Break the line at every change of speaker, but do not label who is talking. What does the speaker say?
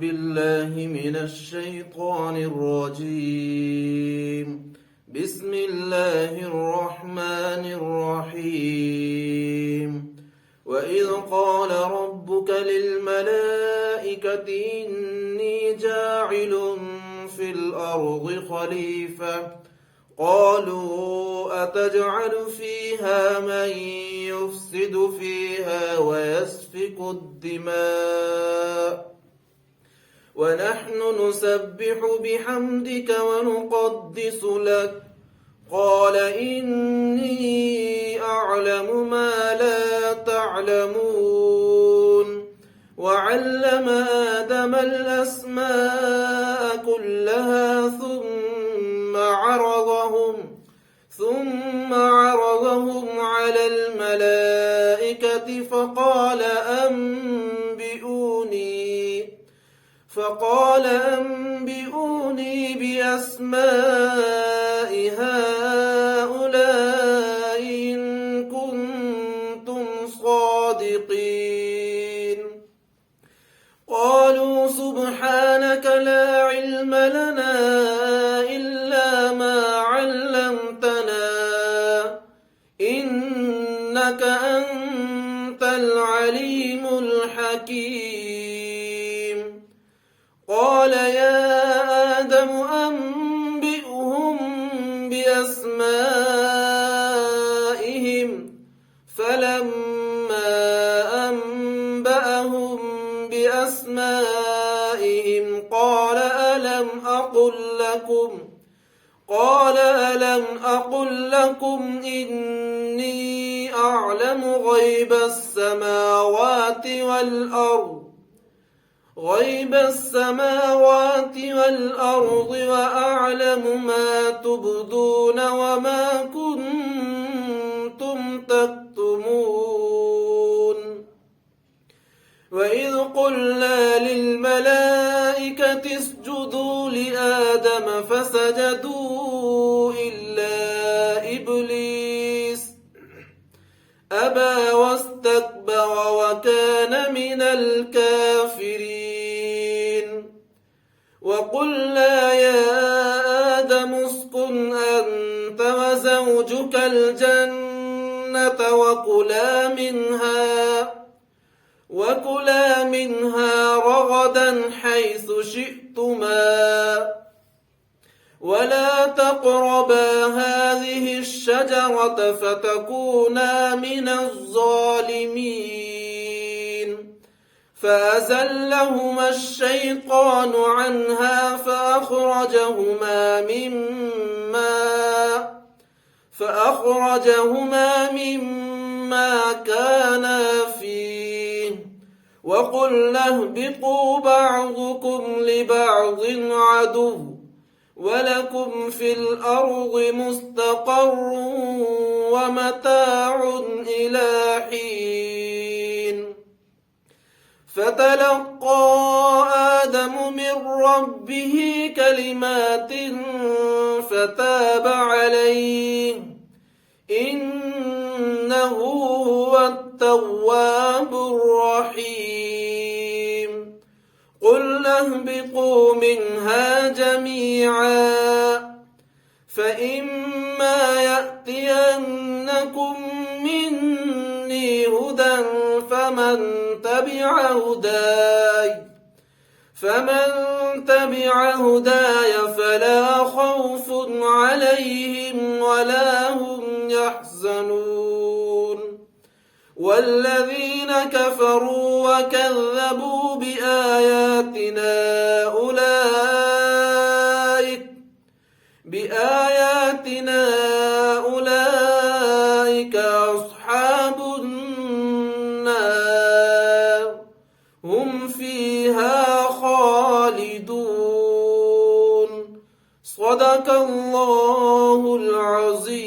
بالله من الشيطان الرجيم. بسم الله الرحمن الرحيم. وإذ قال ربك للملائكة إني جاعل في الأرض خليفة قالوا أتجعل فيها من يفسد فيها ويسفك الدماء ونحن نسبح بحمدك ونقدس لك قال إني أعلم ما لا تعلمون وعلم آدم الأسماء كلها ثم عرضهم على الملائكة فقال أنبئوني بأسماء هؤلاء إن كنتم صادقين. قالوا سبحانك لا علم لنا إلا ما علمتنا إنك أنت العليم الحكيم. قال يا آدم أنبئهم بأسمائهم فلما أنبأهم بأسمائهم قال ألم أقل لكم إني أعلم غيب السماوات والأرض وأعلم ما تبدون وما كنتم تكتمون. وإذ قلنا للملائكة اسجدوا لآدم فسجدوا إلا إبليس أبى واستكبر وكان من الكافرين. وقلنا يا آدم اسكن أنت وزوجك الجنة وكلا منها رغدا حيث شئتما ولا تقربا هذه الشجرة فتكونا من الظالمين. فأزلهما الشيطان عنها فأخرجهما مما كانا فيه وقلنا اهبطوا بعضكم لبعض عدو ولكم في الأرض مستقر ومتاع إلى حين. فتلقى آدم من ربه كلمات فتاب عليه إنه هو التواب الرحيم. قلنا اهبطوا منها جميعا فإما يأتينكم مني هدى فمن تبع هداي فلا خوف عليهم ولا هم يحزنون. والذين كفروا وكذبوا بآياتنا أولئك أصحاب النار هم فيها خالدون. صدق الله العظيم.